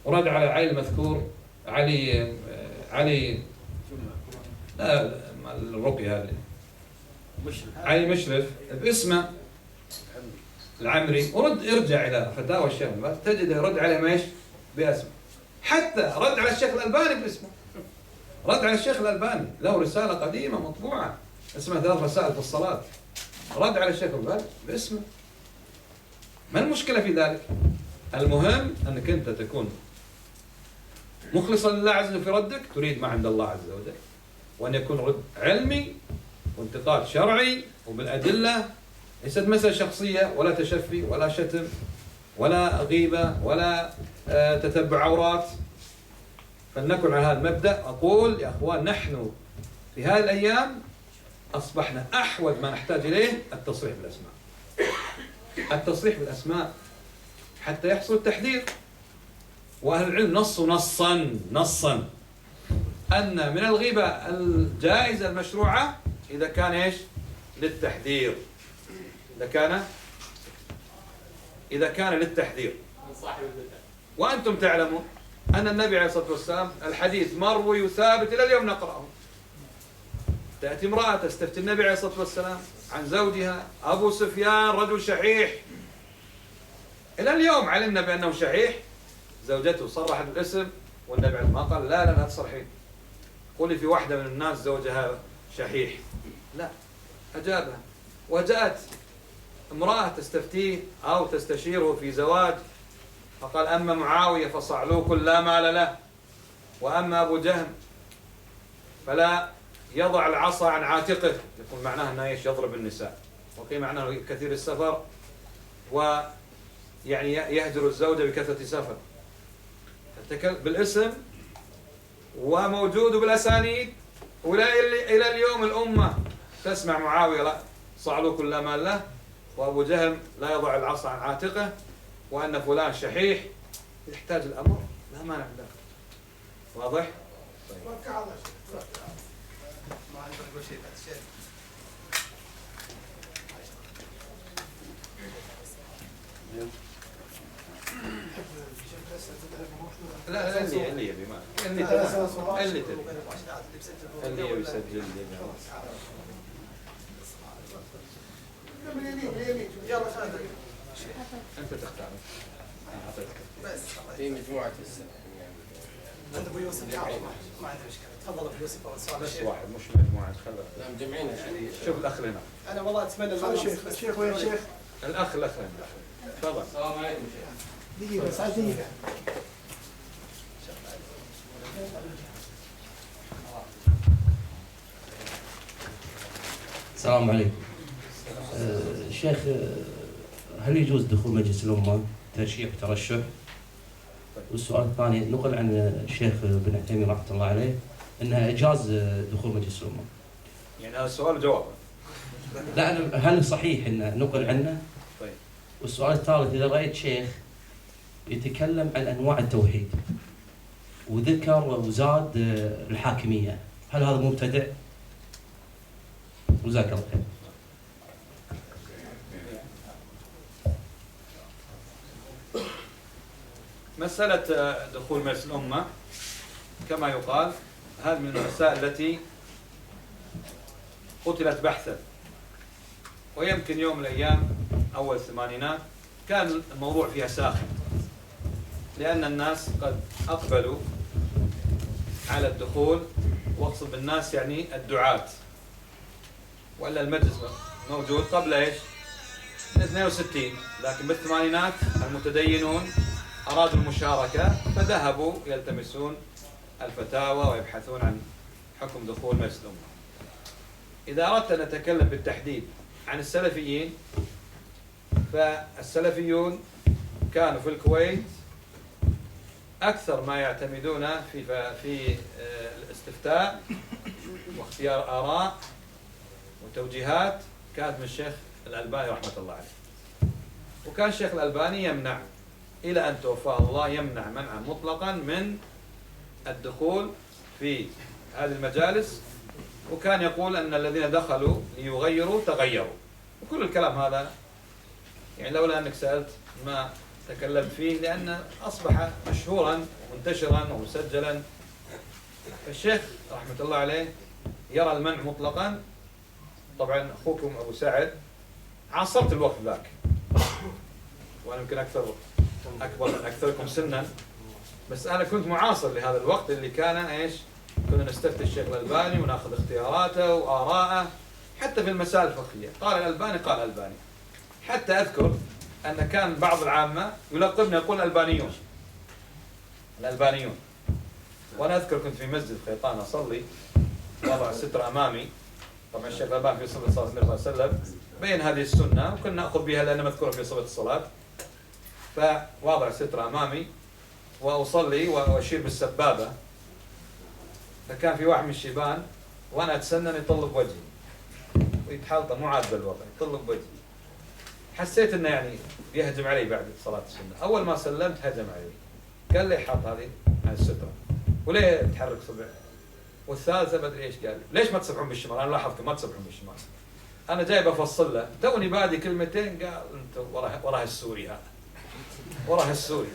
ورد على علي المذكور، علي لا الرقية هذه علي مشرف باسمه العمري، ارجع إلى فتاوى الشيخ بن باز تجده يرد عليه ايش؟ باسمه. حتى رد على الشيخ الألباني باسمه، رد على الشيخ الألباني له رسالة قديمة مطبوعة اسمها 3 رسائل في الصلاة، رد على الشيخ بن باز باسمه. ما المشكلة في ذلك؟ المهم أنك أنت تكون مخلصا لله عز وجل في ردك، تريد ما عند الله عز وجل، وأن يكون رد علمي وانتقاد شرعي وبالأدلة، ليست مسألة شخصية ولا تشفي ولا شتم ولا غيبة ولا تتبع عورات. فلنكن على هذا المبدأ. أقول يا أخوان، نحن في هذه الأيام أصبحنا أحوج ما نحتاج إليه التصريح بالأسماء، التصريح بالأسماء حتى يحصل التحذير. وأهل العلم نصوا نصا أن من الغيبة الجائزة المشروعة إذا كان إيش؟ للتحذير، إذا كان للتحذير. وأنتم تعلمون أن النبي عليه الصلاة والسلام الحديث مروي وثابت إلى اليوم نقرأه. تأتي امرأة تستفتي النبي عليه الصلاة والسلام عن زوجها أبو سفيان رجل شحيح، إلى اليوم علمنا بأنه شحيح. زوجته صرحت بالاسم والنبي ما قال لا تصرحين، قولي في واحدة من الناس زوجها شحيح، لا، أجابها. وجاءت امرأة تستفتيه أو تستشيره في زواج فقال أما معاوية فصعلوك لا مال له، وأما أبو جهم فلا يضع العصا عن عاتقه، يكون معناه أنه يضرب النساء، وقيل معناه كثير السفر ويعني يهجر الزوجة بكثرة سفر. بالاسم وموجود بالأسانيد، إلى اليوم الأمة تسمع معاوية لا صعلوك لا مال له، وأبو جهم لا يضع العصا عن عاتقه، وأن فلان شحيح. يحتاج الأمر لا مانع له. واضح؟ طيب. لا اللي يبي ما اللي يبي يسجل يلا انت تختار. بس في مجموعة عند ابو يوسف ما عندي مشكلة. تفضل ابو يوسف اول سؤال. بس واحد مش مجموعة خلها. لا مجمعين. شوف الاخ هنا. انا والله اتمنى الشيخ وين الشيخ؟ الاخ هنا. تفضل. السلام عليكم شيخ. دقيقة بس دقيقة. السلام عليكم. شيخ، هل يجوز دخول مجلس الأمة ترشيح وترشح؟ والسؤال الثاني، نقل عن الشيخ بن عثيمين رحمة الله عليه أنها إجاز دخول مجلس الأمة. يعني هذا السؤال جواب. لا، هل صحيح أنه نقل عنه؟ طيب. والسؤال الثالث، إذا رأيت شيخ يتكلم عن أنواع التوحيد وذكر وزاد الحاكمية، هل هذا مبتدع؟ جزاك الله خير. مسألة دخول مجلس الأمة كما يقال هذه من المسائل التي قتلت بحثا، ويمكن يوم من الأيام أول الثمانينات كان الموضوع فيها ساخن، لأن الناس قد أقبلوا على الدخول، واقصد بالناس يعني الدعاة، وإلا المجلس موجود قبل إيش؟ 62، لكن بالثمانينات المتدينون أرادوا المشاركة فذهبوا يلتمسون الفتاوى ويبحثون عن حكم دخول مجلس الأمة. إذا أردت أن نتكلم بالتحديد عن السلفيين، فالسلفيون كانوا في الكويت أكثر ما يعتمدون في الاستفتاء واختيار آراء وتوجيهات كانت من الشيخ الألباني رحمة الله عليه. وكان الشيخ الألباني يمنع إلى أن توفاه الله، يمنع منعا مطلقا من الدخول في هذه المجالس، وكان يقول أن الذين دخلوا ليغيروا تغيروا، وكل الكلام هذا يعني لولا أنك سألت ما تكلمت فيه لأنه أصبح مشهورا ومنتشرا ومسجلا. الشيخ رحمة الله عليه يرى المنع مطلقا. طبعا أخوكم أبو سعد عاصرت الوقت ذاك، وأنا يمكن أكبر من أكثركم سنا، بس أنا كنت معاصر لهذا الوقت اللي كان إيش؟ كنا نستفتي الشيخ الألباني وناخذ اختياراته وآراءه حتى في المسائل الفقهية. قال الألباني قال الألباني. حتى أذكر أن كان بعض العامة يلقبني يقول الألبانيون الألبانيون. وأنا أذكر كنت في مسجد خيطان أصلي، وضع الستر أمامي. طبعا الشيخ الألباني في صفة صلاة النبي صلى الله عليه وسلم بين هذه السنة، وكنا نأخذ بها لأنها مذكورة في صفة الصلاة. فوضع الستر أمامي وأصلي وأشير بالسبابة، فكان في واحد من الشيبان وأنا أتسنن يطلب وجهي ويتحلطم، مو عاد بالوضع، يطلب وجهي. حسيت إنه يعني بيهجم علي بعد صلاة السنة. أول ما سلمت هجم علي، قال لي حط هذه السترة وليه تحرك صبع؟ والثالثة بدري ايش قال لي؟ ليش ما تسبحون بالشمال؟ أنا لاحظت ما تسبحون بالشمال. أنا جاي بفصل له، توني بادي كلمتين قال أنت وراه السوري هذا، وراه السوري،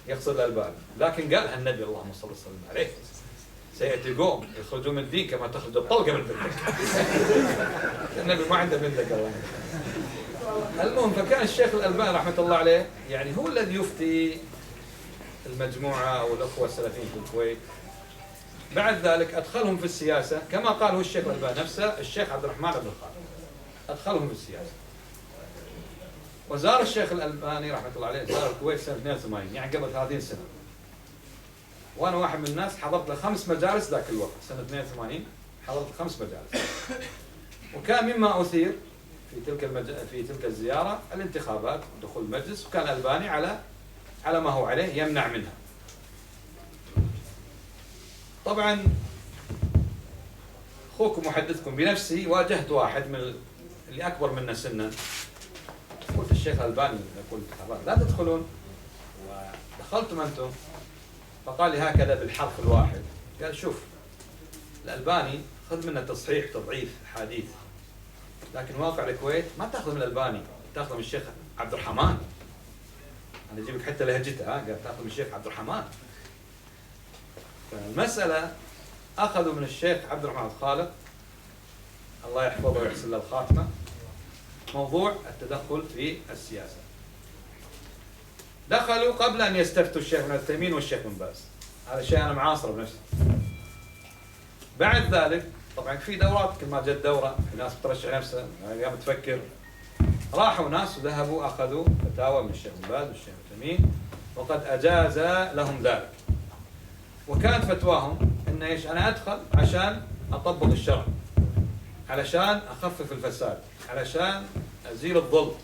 يقصد الألباني. لكن قالها النبي اللهم صل وسلم عليه، سيأتي قوم يخرجون من الدين كما تخرج الطلقة من بندق. النبي ما عنده بندق الله. المهم، فكان الشيخ الألباني رحمة الله عليه يعني هو الذي يفتي المجموعة أو الأخوة السلفيين في الكويت. بعد ذلك أدخلهم في السياسة كما قال هو الشيخ الألباني نفسه، الشيخ عبد الرحمن بن خالد أدخلهم في السياسة. وزار الشيخ الألباني رحمة الله عليه زار الكويت سنة 82، يعني قبل 30 سنة. وأنا واحد من الناس حضرت له 5 مجالس ذاك الوقت سنة 82، حضرت 5 مجالس. وكان مما أثير في تلك الزيارة الانتخابات ودخول المجلس، وكان الألباني على ما هو عليه يمنع منها. طبعا أخوكم محدثكم بنفسي واجهت واحد من اللي أكبر منا سنا، قلت الشيخ الألباني يقول الانتخابات لا تدخلون، ودخلتم أنتم. فقال لي هكذا بالحرف الواحد، قال شوف الألباني خذ منه تصحيح تضعيف حديث، لكن واقع الكويت ما تأخذ من الألباني، تأخذ من الشيخ عبد الرحمن. أنا أجيبك حتى لهجته، قال تأخذ من الشيخ عبد الرحمن. فالمسألة أخذوا من الشيخ عبد الرحمن الخالق الله يحفظه ويحسن له الخاتمة موضوع التدخل في السياسة. دخلوا قبل أن يستفتوا الشيخ ابن عثيمين والشيخ بن باز، هذا شيء أنا معاصره بنفسي. بعد ذلك طبعا في دورات، كل ما جت دورة في ناس بترشح نفسها قامت تفكر، راحوا ناس وذهبوا أخذوا فتاوى من الشيخ بن باز والشيخ ابن عثيمين وقد أجاز لهم ذلك. وكانت فتواهم إن إيش؟ أنا أدخل عشان أطبق الشرع، علشان أخفف الفساد، علشان أزيل الظلم.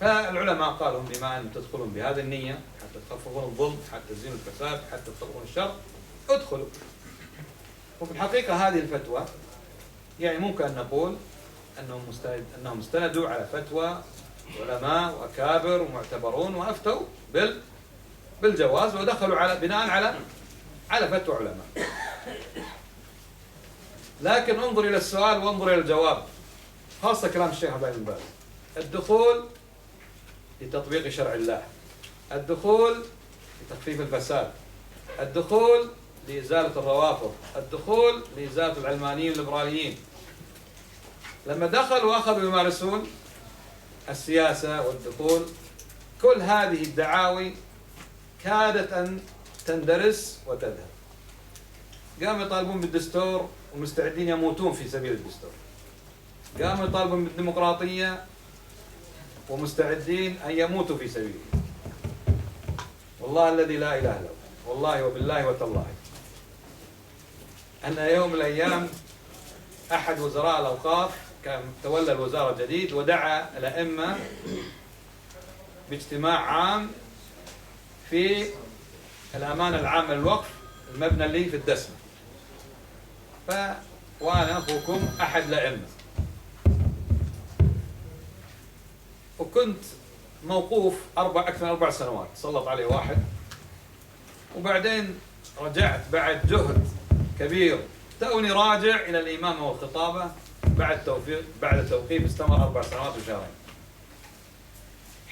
فالعلماء قالوا بما أن تدخلون بهذه النية حتى تخففون الظلم، حتى تزيلوا الفساد، حتى تطبقون الشرع، ادخلوا. وفي الحقيقة هذه الفتوى يعني ممكن أن نقول أنهم استندوا على فتوى علماء وأكابر ومعتبرون وأفتوا بالجواز، ودخلوا بناء على فتوى علماء. لكن انظر إلى السؤال وانظر إلى الجواب، خاصة كلام الشيخ عبد الله بن باز. الدخول لتطبيق شرع الله، الدخول لتخفيف الفساد، الدخول لإزالة الروافض، الدخول لإزالة العلمانيين والليبراليين. لما دخلوا وأخذوا يمارسون السياسة والدخول، كل هذه الدعاوي كادت أن تندرس وتذهب. قاموا يطالبون بالدستور ومستعدين يموتون في سبيل الدستور، قاموا يطالبون بالديمقراطية ومستعدين أن يموتوا في سبيله. والله الذي لا إله إلا هو، والله وبالله وتالله، أن يوم من الأيام أحد وزراء الأوقاف كان تولى الوزارة جديد ودعا الأئمة باجتماع عام في الأمانة العامة للوقف، المبنى اللي في الدسمة. وأنا أخوكم أحد الأئمة، وكنت موقوف أكثر من 4 سنوات، سلط عليه واحد. وبعدين رجعت بعد جهد كبير، توني راجع إلى الإمامة والخطابة بعد توقيف استمر 4 سنوات وشهرين.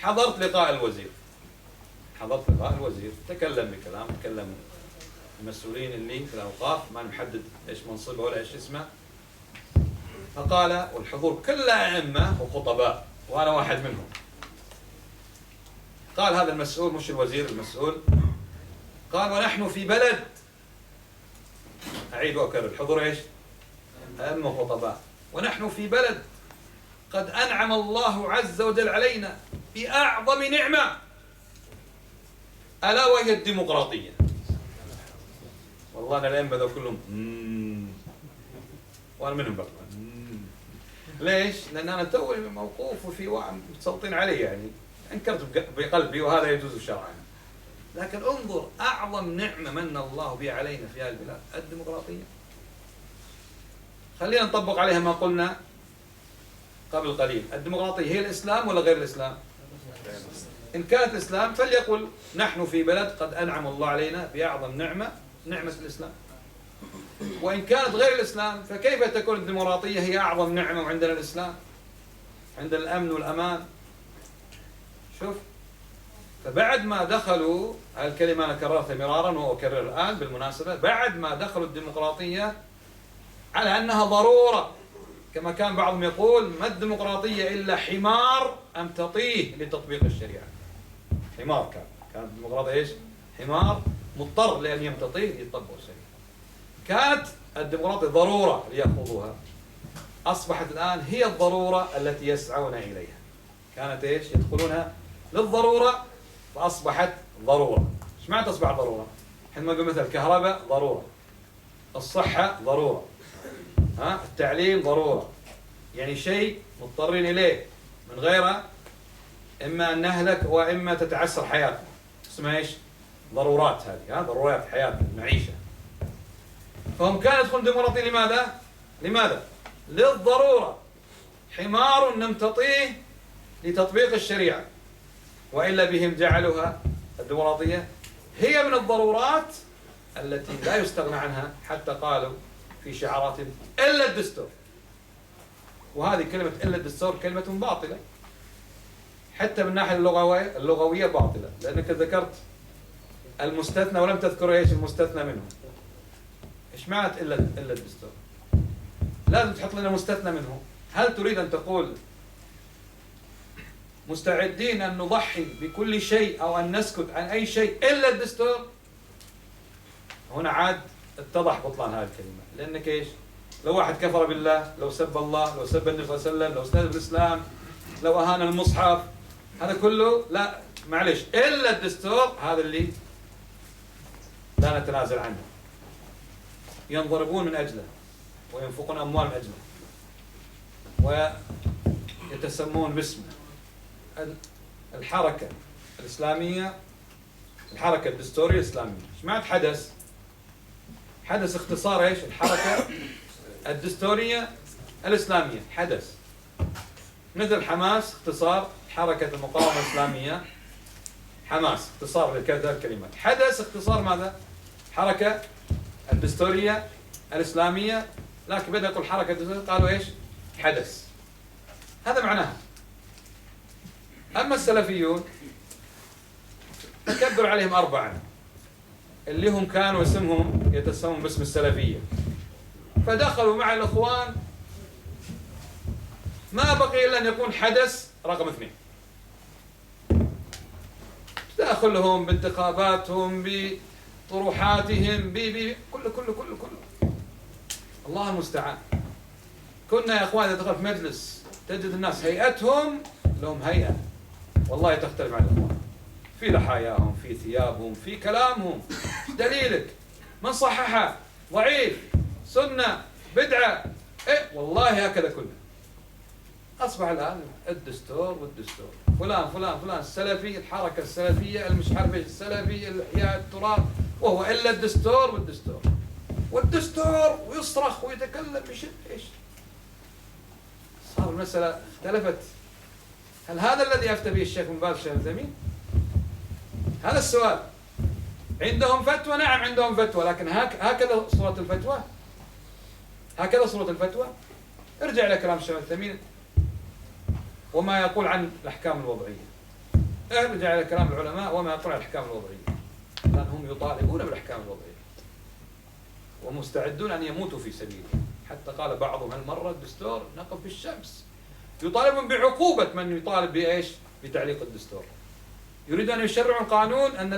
حضرت لقاء الوزير، حضرت لقاء الوزير، تكلم بكلام، تكلم المسؤولين اللي في الأوقاف، ما نحدد إيش منصبه ولا إيش اسمه، فقال، والحضور كلها أئمة وخطباء وأنا واحد منهم، قال هذا المسؤول، مش الوزير، المسؤول، قال ونحن في بلد، أعيد وأكرر، الحضور إيش؟ أئمة وخطباء، ونحن في بلد قد أنعم الله عز وجل علينا بأعظم نعمة، ألا وهي الديمقراطية. والله أنا الأئمة ذو كلهم وأنا منهم بقى. ليش؟ لأن أنا توي موقوف وفي واحد متسلطين علي، يعني أنكرت بقلبي وهذا يجوز شرعا. لكن انظر أعظم نعمة من الله بها علينا في هذه البلاد الديمقراطية. خلينا نطبق عليها ما قلنا قبل قليل. الديمقراطية هي الإسلام ولا غير الإسلام؟ إن كانت الإسلام فليقل نحن في بلد قد أنعم الله علينا بأعظم نعمة، نعمة الإسلام. وإن كانت غير الإسلام فكيف تكون الديمقراطية هي أعظم نعمة وعندنا الإسلام، عندنا الأمن والأمان. شوف، فبعد ما دخلوا، الكلمة أنا كررتها مرارا وأكرر الآن بالمناسبة، بعد ما دخلوا الديمقراطية على أنها ضرورة، كما كان بعضهم يقول ما الديمقراطية إلا حمار أمتطيه لتطبيق الشريعة. حمار كانت الديمقراطية إيش؟ حمار مضطر لأن يمتطيه ليطبق الشريعة. كانت الديمقراطية ضرورة ليأخذوها، أصبحت الآن هي الضرورة التي يسعون إليها. كانت إيش؟ يدخلونها للضرورة فأصبحت ضرورة. إيش معنى تصبح ضرورة؟ حينما نقول مثل الكهرباء ضرورة، الصحة ضرورة، التعليم ضرورة، يعني شيء مضطرين إليه، من غيره إما أن نهلك وإما تتعسر حياتنا. اسمها إيش؟ ضرورات. هذه ضرورات حياتنا، المعيشة. فهم كانوا يدخلون ديمقراطية لماذا؟ لماذا؟ للضرورة، حمار نمتطيه لتطبيق الشريعة. وإلا بهم جعلوها الديمقراطية هي من الضرورات التي لا يستغنى عنها، حتى قالوا في شعاراتهم إلا الدستور. وهذه كلمة إلا الدستور كلمة باطلة، حتى من الناحية اللغوية باطلة، لأنك ذكرت المستثنى ولم تذكر إيش المستثنى منه. إيش معنى إلا الدستور؟ لازم تحط لنا مستثنى منه. هل تريد أن تقول مستعدين أن نضحي بكل شيء أو أن نسكت عن أي شيء إلا الدستور؟ هنا عاد اتضح بطلان هذه الكلمة. لأنك إيش؟ لو واحد كفر بالله، لو سب الله، لو سب النبي صلى الله عليه وسلم، لو استهزأ بالإسلام، لو أهان المصحف، هذا كله لا معلش إلا الدستور، هذا اللي لا نتنازل عنه. ينضربون من أجله وينفقون أموال من أجله ويتسمون باسمه. الحركة الإسلامية، الحركة الدستورية الإسلامية، ايش معنى حدث؟ حدث اختصار ايش؟ الحركة الدستورية الإسلامية، حدث. مثل حماس اختصار حركة المقاومة الإسلامية، حماس اختصار لكذا الكلمات. حدث اختصار ماذا؟ حركة الدستورية الإسلامية، لكن بدأ يقول حركة الدستورية قالوا ايش؟ حدث. هذا معناها. أما السلفيون تكبر عليهم أربعة، اللي هم كانوا اسمهم يتسمون باسم السلفية، فدخلوا مع الإخوان، ما بقي إلا أن يكون حدث رقم 2. تدخلهم بانتخاباتهم، بطروحاتهم، كله الله المستعان. كنا يا إخوان إذا دخلت في مجلس تجد الناس هيئتهم لهم هيئة والله تختلف عن الإخوان، في لحاياهم، في ثيابهم، في كلامهم. دليلك من صححها؟ ضعيف، سنة، بدعة، إيه والله هكذا كنا. أصبح الآن الدستور والدستور، فلان السلفي، الحركة السلفية، المش عارف ايش السلفي، الإحياء التراث، وهو إلا الدستور والدستور ويصرخ ويتكلم بشد. إيش صار؟ المسألة اختلفت. هل هذا الذي أفتى به الشيخ بن باز الشيخ العثيمين؟ هذا السؤال. عندهم فتوى، نعم عندهم فتوى، لكن هكذا صورة الفتوى؟ هكذا صورة الفتوى؟ ارجع إلى كلام الشيخ العثيمين وما يقول عن الأحكام الوضعية. ارجع إلى كلام العلماء وما يطلع الأحكام الوضعية، لأنهم يطالبون بالأحكام الوضعية ومستعدون أن يموتوا في سبيله. حتى قال بعضهم: هل مر الدستور نقف بالشمس. يطالبون بعقوبة من يطالب بإيش؟ بتعليق الدستور. يريد أن يشرعوا القانون أن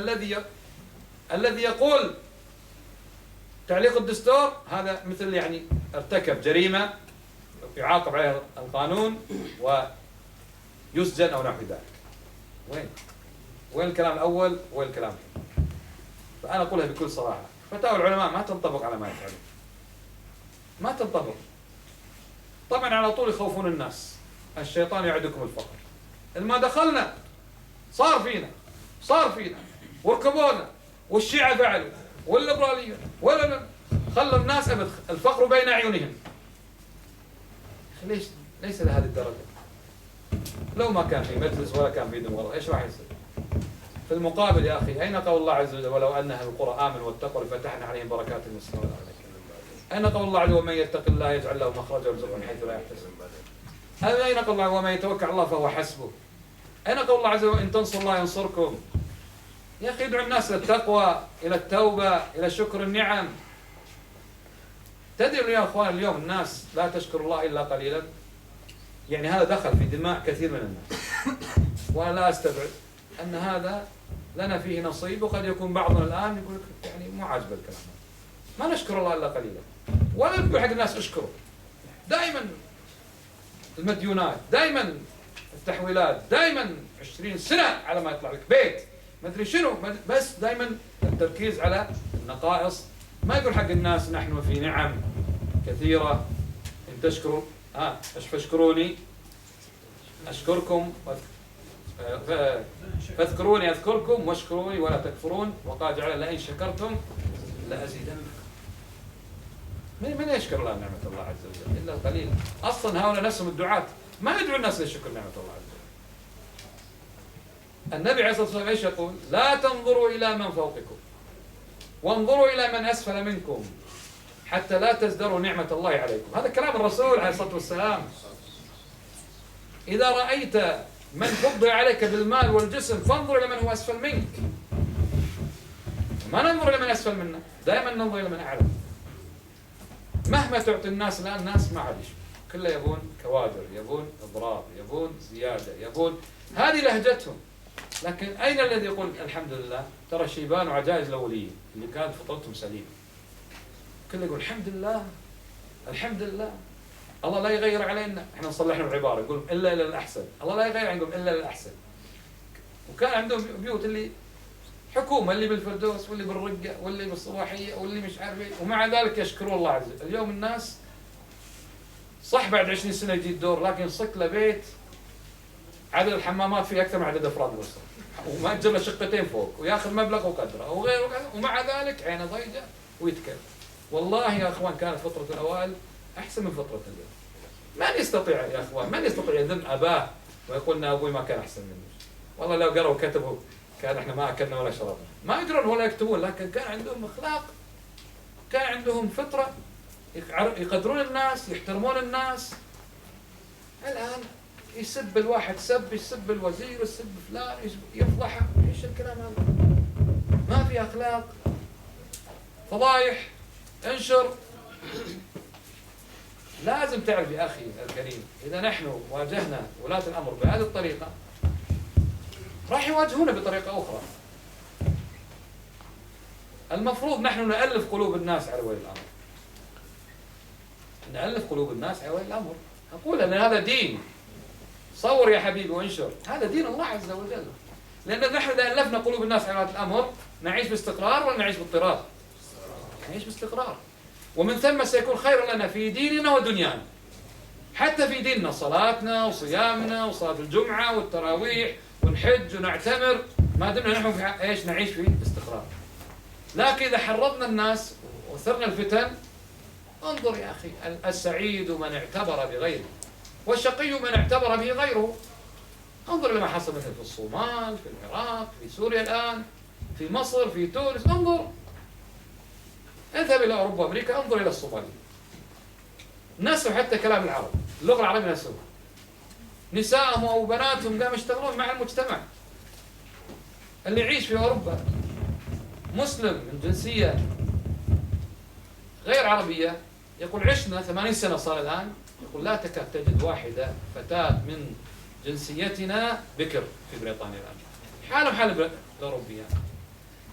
الذي يقول تعليق الدستور هذا مثل يعني ارتكب جريمة يعاقب عليها القانون ويسجن أو نحو ذلك. وين الكلام الأول وين الكلام الثاني؟ فأنا أقولها بكل صراحة، فتاوى العلماء ما تنطبق على ما يفعلون، ما تنطبق. طبعا على طول يخوفون الناس: الشيطان يعدكم الفقر. لما دخلنا صار فينا وركبونا، والشيعة فعلوا، والليبراليون، ولا خلوا الناس الفقر بين أعينهم. ليس لهذه الدرجة. لو ما كان في مجلس ولا كان في ديمقراطية ايش راح يصير؟ في المقابل يا أخي أين قول الله عز وجل: ولو أن أهل القرى آمنوا واتقوا لفتحنا عليهم بركات من السماء والأرض؟ أين قول الله عز وجل: ومن يتق الله يجعل له مخرجا ويرزقه من حيث لا يحتسب؟ أين قول الله: ومن يتوكل على الله فهو حسبه؟ أين قول الله عز وجل: إن تنصروا الله ينصركم؟ يا أخي ادعو الناس إلى التقوى، إلى التوبة، إلى شكر النعم. تدري يا أخوان اليوم الناس لا تشكر الله إلا قليلا. يعني هذا دخل في دماء كثير من الناس، وأنا لا أستبعد أن هذا لنا فيه نصيب، وقد يكون بعضنا الآن يقول يعني مو عاجب الكلام، ما نشكر الله إلا قليلا، ولا نقول حق الناس اشكروا. دائما المديونات، دائما التحويلات، دائما 20 سنة على ما يطلع لك بيت ما أدري شنو، بس دائما التركيز على النقائص. ما يقول حق الناس نحن في نعم كثيرة، إن تشكروا فاشكروني أشكركم، فاذكروني أذكركم واشكروني ولا تكفرون، وقال جعل لئن شكرتم لأزيدنكم. من يشكر الله نعمة الله عز وجل إلا القليل. أصلا هؤلاء نفسهم الدعاة ما يدعو الناس لشكر نعمة الله عز وجل. النبي عليه الصلاة والسلام ايش يقول؟ لا تنظروا إلى من فوقكم وانظروا إلى من أسفل منكم حتى لا تزدروا نعمة الله عليكم. هذا كلام الرسول عليه الصلاة والسلام. إذا رأيت من فضل عليك بالمال والجسم فانظر إلى من هو أسفل منك. ما ننظر إلى من أسفل منا، دائما ننظر إلى من أعلى. مهما تعطي الناس الآن الناس ما عاد يشبه، كله يبون كوادر، يبون إضراب، يبون زيادة، يبون، هذه لهجتهم. لكن أين الذي يقول الحمد لله؟ ترى شيبان وعجائز الأوليين اللي كانت فطرتهم سليمة كله يقول الحمد لله الحمد لله، الله لا يغير علينا. احنا نصلحنا العبارة يقول إلا إلى الأحسن، الله لا يغير عليكم إلا إلى الأحسن. وكان عندهم بيوت اللي حكومة، اللي بالفردوس واللي بالرقة واللي بالصباحية واللي مش عارف ايه، ومع ذلك يشكرون الله عز وجل. اليوم الناس صح بعد 20 سنة يجي الدور، لكن صك له بيت عدد الحمامات فيه أكثر من عدد أفراد الأسرة، ومأجر له شقتين فوق وياخذ مبلغ وقدره وغيره، ومع ذلك عينه ضيقة ويتكلم. والله يا أخوان كانت فطرة الأوائل أحسن من فطرة اليوم. من يستطيع يا أخوان، من يستطيع يذم أباه ويقول إن أبوي ما كان أحسن مني؟ والله لو قرأوا وكتبوا كان إحنا ما أكلنا ولا شربنا. ما يقدرون ولا يكتبون، لكن كان عندهم أخلاق، كان عندهم فطرة، يقدرون الناس، يحترمون الناس. الآن يسب الواحد سب، يسب الوزير، يسب فلان، يفضحه. ايش الكلام هذا؟ ما في أخلاق، فضايح، انشر. لازم تعرف يا أخي الكريم، إذا نحن واجهنا ولاة الأمر بهذه الطريقة راح يواجهونا بطريقة أخرى. المفروض نحن نألف قلوب الناس على ولي الأمر، نألف قلوب الناس على ولي الأمر. أقول أن هذا دين، صور يا حبيبي وانشر، هذا دين الله عز وجل. لأن نحن إذا ألفنا قلوب الناس على ولي الأمر نعيش باستقرار ولا نعيش باضطراب؟ نعيش باستقرار، ومن ثم سيكون خير لنا في ديننا ودنيانا. حتى في ديننا، صلاتنا وصيامنا وصلاة الجمعة والتراويح ونحج ونعتمر، ما دمنا نحن في ايش نعيش في استقرار. لكن إذا حرضنا الناس وثرنا الفتن، انظر يا أخي، السعيد من اعتبر بغيره والشقي من اعتبر به غيره. انظر لما حصل مثل في الصومال، في العراق، في سوريا الآن، في مصر، في تونس. انظر، اذهب إلى أوروبا وأمريكا، انظر إلى الصوماليين، نسوا حتى كلام العرب، اللغة العربية نسوها. نساءهم أو بناتهم قاموا يشتغلون مع المجتمع، اللي يعيش في أوروبا مسلم من جنسية غير عربية يقول عشنا 80 سنة صار الآن، يقول لا تكاد تجد واحدة فتاة من جنسيتنا بكر في بريطانيا الآن، حالهم حال الأوروبيين.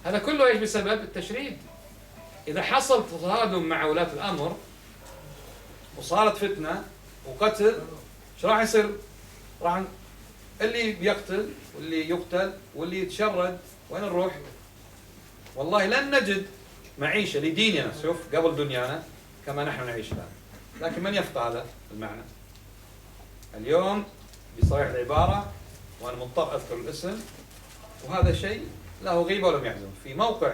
هذا كله ايش؟ بسبب التشريد. إذا حصل تصادم مع ولاة الأمر وصارت فتنة وقتل، ايش راح يصير؟ راح اللي بيقتل واللي يقتل واللي يتشرد، وين نروح؟ والله لن نجد معيشة لديننا، شوف قبل دنيانا كما نحن نعيش الآن. لكن من يفقه هذا المعنى؟ اليوم بصريح العبارة، وأنا مضطر أذكر الاسم، وهذا شيء له غيبة ولم يحزن، في موقع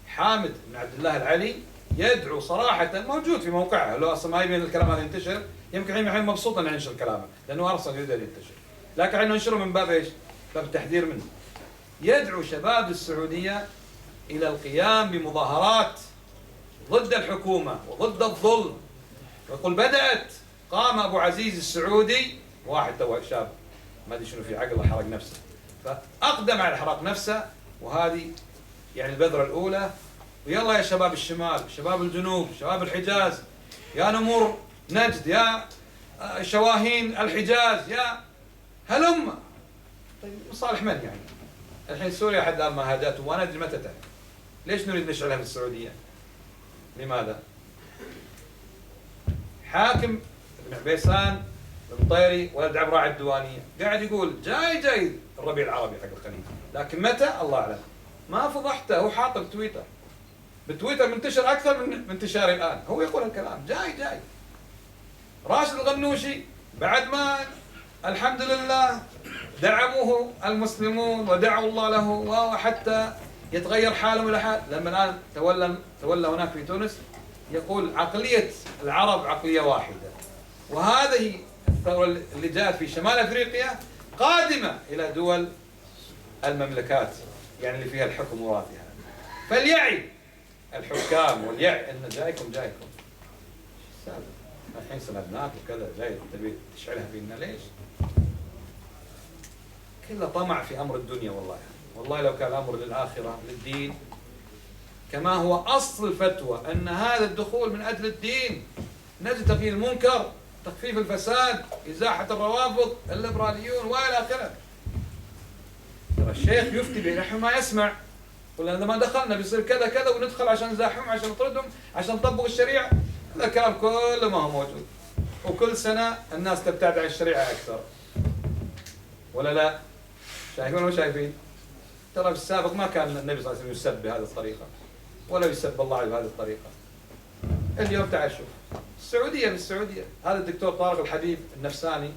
حامد بن عبد الله العلي يدعو صراحة، موجود في موقعه، لو أصلا ما يبين الكلام هذا ينتشر، يمكن الحين مبسوط أن ينشر كلامه لأنه أصلا يريد أن ينتشر، لكن احنا ننشره من باب ايش؟ باب التحذير منه. يدعو شباب السعودية إلى القيام بمظاهرات ضد الحكومة وضد الظلم، ويقول بدأت، قام أبو عزيز السعودي، واحد تو شاب ما أدري شنو في عقله حرق نفسه، فأقدم على إحراق نفسه، وهذه يعني البذرة الأولى. ويلا يا شباب الشمال، شباب الجنوب، شباب الحجاز، يا نمور نجد، يا شواهين الحجاز، يا هلم. طيب صالح من يعني؟ الحين سوريا حد الآن ما هاجته وأنا أدري متى تهدى. ليش نريد نشعلها في السعودية؟ لماذا؟ حاكم ابن عبيسان المطيري ولد عبراء الديوانية قاعد يقول جاي الربيع العربي حق الخليج، لكن متى الله أعلم. ما فضحته، هو حاط بتويتر منتشر أكثر من انتشاري الآن، هو يقول الكلام جاي. راشد الغنوشي بعد ما الحمد لله دعموه المسلمون ودعوا الله له وحتى يتغير حالهم إلى حال، لما الآن تولى هناك في تونس يقول عقلية العرب عقلية واحدة، وهذه الثورة اللي جاءت في شمال أفريقيا قادمة إلى دول المملكات يعني اللي فيها الحكم وراثها. فليعي الحكام وليعي أن جايكم الحين سندناك وكذا، جاي تبي تشعلها فينا ليش؟ كله طمع في أمر الدنيا. والله لو كان الأمر للآخرة للدين، كما هو أصل الفتوى أن هذا الدخول من أجل الدين، نجد تغيير المنكر، تخفيف الفساد، إزاحة الروافض، الليبراليون وإلى آخره. ترى الشيخ يفتي بنحو ما يسمع، يقول لما دخلنا بيصير كذا وندخل عشان نزاحمهم، عشان نطردهم، عشان نطبق الشريعة. هذا الكلام كله ما هو موجود، وكل سنة الناس تبتعد عن الشريعة أكثر، ولا لا؟ شايفين ولا شايفين؟ ترى في السابق ما كان النبي صلى الله عليه وسلم يسب بهذه الطريقة، ولا يسب الله بهذه الطريقة. اليوم تعال شوف بالسعودية هذا الدكتور طارق الحبيب النفساني،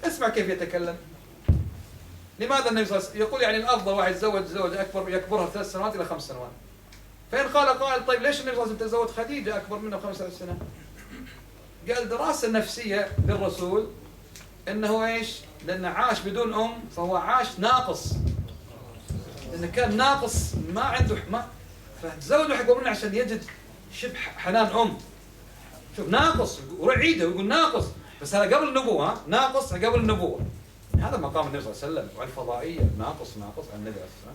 اسمع كيف يتكلم. لماذا النبي صلى الله عليه وسلم يقول يعني الأفضل واحد يتزوج زوجة أكبر يكبرها 3 سنوات إلى 5 سنوات؟ فإن قال طيب ليش النبي صلى الله عليه وسلم تزوج خديجة أكبر منه ب15 سنة؟ قال دراسة نفسية للرسول إنه إيش؟ لأنه عاش بدون أم فهو عاش ناقص، لأنه كان ناقص ما عنده فتزوجه أكبر منه عشان يجد شبه حنان أم. شوف ناقص ورعيده ويقول ناقص، بس هذا قبل النبوة، ناقص قبل النبوة. هذا مقام النبي صلى الله عليه وسلم، والفضائية ناقص عن النبي عليه الصلاة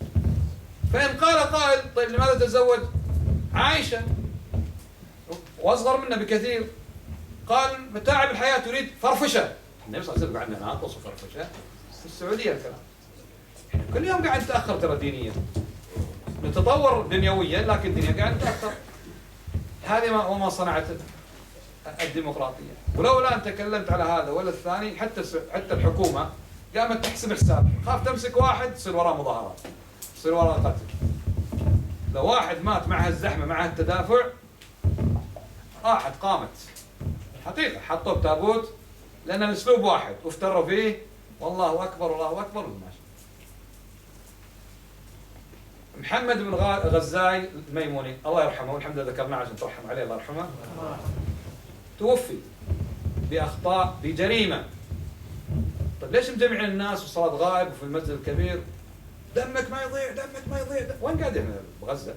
والسلام. فإن قال قائل طيب لماذا تزوج عائشة وأصغر منه بكثير؟ قال متاعب الحياة تريد فرفشة. النبي صلى الله عليه وسلم قعدنا ناقص وفرفشة في السعودية الكلام. كل يوم قاعد نتأخر ترى دينيا، نتطور دنيويا لكن دينيا قاعد نتأخر. هذه وما صنعت الديمقراطية. ولولا أن تكلمت على هذا ولا الثاني، حتى الحكومة قامت تحسب حساب، خاف تمسك واحد تصير وراه مظاهرات، تصير وراه قتل. لو واحد مات معها الزحمة معها التدافع راحت قامت حقيقة، حطوه بتابوت لأن الأسلوب واحد وافتروا فيه والله أكبر والله أكبر والماشي. محمد بن غزاي الميموني الله يرحمه، والحمد لله ذكرناه عشان ترحم عليه الله يرحمه، توفي بأخطاء بجريمة. طيب ليش مجمعين الناس وصلاة غائب وفي المسجد الكبير؟ دمك ما يضيع وين قاعد يعمل بغزة؟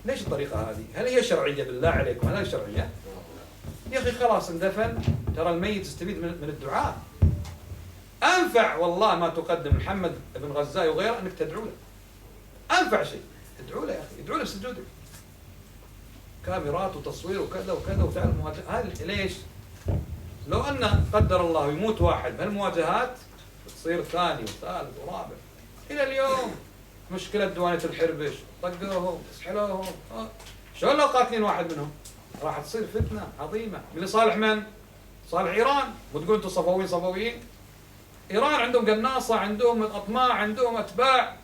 ليش الطريقة هذه؟ هل هي شرعية بالله عليكم؟ هل هي شرعية؟ يا أخي خلاص اندفن، ترى الميت يستفيد من الدعاء. أنفع والله ما تقدم محمد بن غزاي وغيره أنك تدعو له. أنفع شيء ادعو له يا أخي، ادعو له بسجودك. كاميرات وتصوير وكذا وكذا وتعال مواجهة. ليش؟ لو أن قدر الله يموت واحد بهالمواجهات تصير ثاني وثالث ورابع. إلى اليوم مشكلة دوانية الحربش، طقوهم، سحلوهم، شلون لو قاتلين واحد منهم؟ راح تصير فتنة عظيمة من لصالح من؟ صالح إيران. وتقول أنتم صفويين صفويين؟ إيران عندهم قناصة، عندهم أطماع، عندهم أتباع.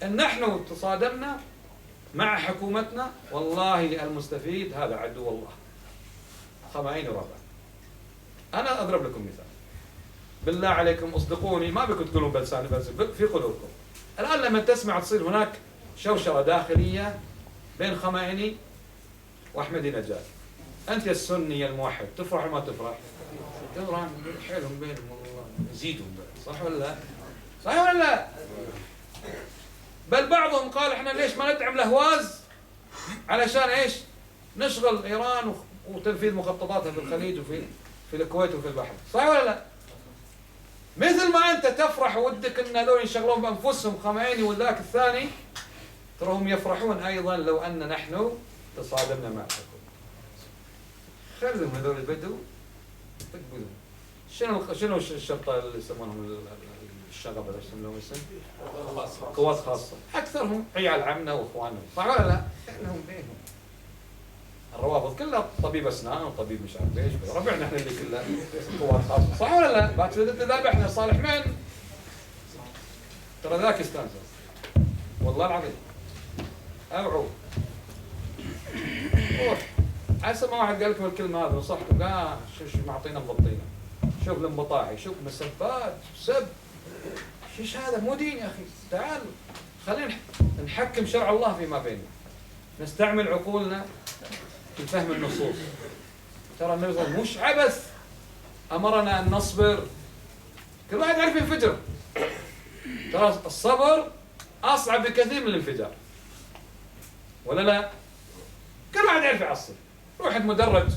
إن نحن تصادمنا مع حكومتنا والله المستفيد هذا عدو الله. خمائني وربع. أنا أضرب لكم مثال. بالله عليكم اصدقوني، ما بكم تقولون بلساني بس في قلوبكم. الآن لما تسمع تصير هناك شوشرة داخلية بين خمائني وأحمدي نجاد. أنت يا السني يا الموحد تفرح ولا ما تفرح؟ تفرح. حيلهم بينهم والله يزيدهم، صح ولا لا؟ صح ولا لا؟ بل بعضهم قال احنا ليش ما ندعم الأهواز علشان ايش؟ نشغل إيران وتنفيذ مخططاتها في الخليج وفي الكويت وفي البحر. صح ولا لا؟ مثل ما أنت تفرح ودك أن هذول ينشغلون بأنفسهم خمائني وذاك الثاني، تراهم يفرحون أيضا لو أن نحن تصادمنا مع الحكومة. خلهم هذول البدو يطقون. شنو الشرطة اللي يسمونهم الشغب ولا يسمونهم اسم؟ قوات خاصة. أكثرهم عيال عمنا وإخواننا. صح ولا لا؟ خلهم بينهم. الروابط كلها طبيب أسنان وطبيب مش عارف ايش، ربعنا احنا اللي كلها قوات خاصة. صح ولا لا؟ بعد ذبحنا صالح من؟ ترى ذاك يستانس والله العظيم. اوعوا روح. عسى ما واحد قال لكم الكلمة هذه وصحتوا لا شو معطينا مبطينا. شوف الانبطاحي، شوف مسبات، سب. شيش هذا مو دين يا أخي. تعال خلينا نحكم شرع الله فيما بيننا. نستعمل عقولنا في فهم النصوص. ترى النبي صلى الله عليه وسلم مش عبث أمرنا أن نصبر. كل واحد يعرف ينفجر. ترى الصبر أصعب بكثير من الانفجار. ولا لا؟ كل واحد يعرف يعصب. روح مدرج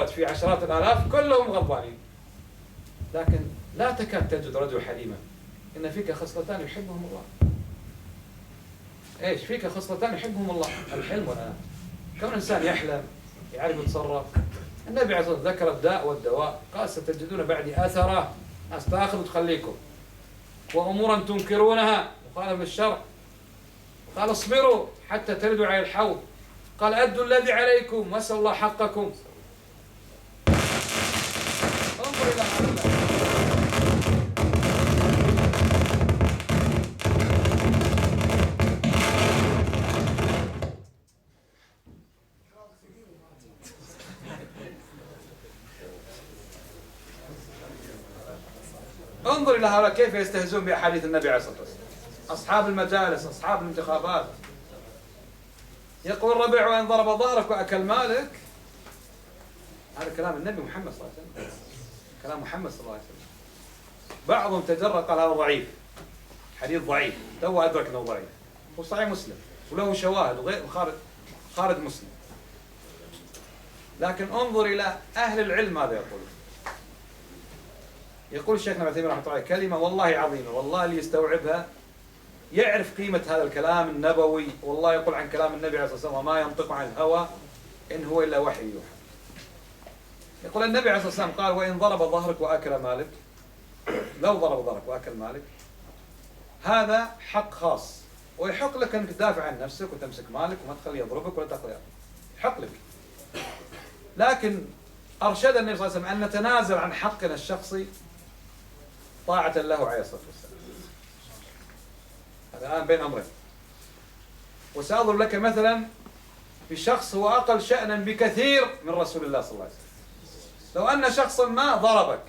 في عشرات الآلاف كلهم غضبانين. لكن لا تكاد تجد رجل حليما. إن فيك خصلتان يحبهم الله. إيش فيك خصلتان يحبهم الله؟ الحلم والأناة. كون إنسان يحلم يعرف يتصرف. النبي عليه الصلاة والسلام ذكر الداء والدواء، قال ستجدون بعدي آثرة، ناس تاخذ وتخليكم، وأمورا تنكرونها وقال بالشرع، قال اصبروا حتى تردوا على الحوض، قال أدوا الذي عليكم واسألوا الله حقكم. انظر إلى هذا. انظر إلى هؤلاء كيف يستهزئون بأحاديث النبي عليه الصلاة والسلام. أصحاب المجالس، أصحاب الانتخابات. يقول الربيع وإن ضرب ظهرك وأكل مالك. هذا كلام النبي محمد صلى الله عليه وسلم. كلام محمد صلى الله عليه وسلم. بعضهم تجرأ قال هذا ضعيف. حديث ضعيف. تو أدرك أنه ضعيف. وصحيح مسلم. وله شواهد وغير خارج مسلم. لكن انظر إلى أهل العلم ماذا يقولون. يقول شيخنا ابن تيمية رحمه الله عليه كلمة والله عظيمة، والله اللي يستوعبها يعرف قيمة هذا الكلام النبوي. والله يقول عن كلام النبي عليه الصلاة والسلام وما ينطق عن الهوى إن هو إلا وحي يوحى. يقول النبي عليه الصلاة والسلام قال وإن ضرب ظهرك وأكل مالك، لو ضرب ظهرك وأكل مالك هذا حق خاص، ويحق لك أنك تدافع عن نفسك وتمسك مالك وما تخليه يضربك ولا تخليه، يحق لك. لكن أرشد النبي صلى الله عليه وسلم أن نتنازل عن حقنا الشخصي طاعة له عليه الصلاة والسلام. هذا الآن بين أمرين. وسأضرب لك مثلا بشخص هو أقل شأنا بكثير من رسول الله صلى الله عليه وسلم. لو أن شخصا ما ضربك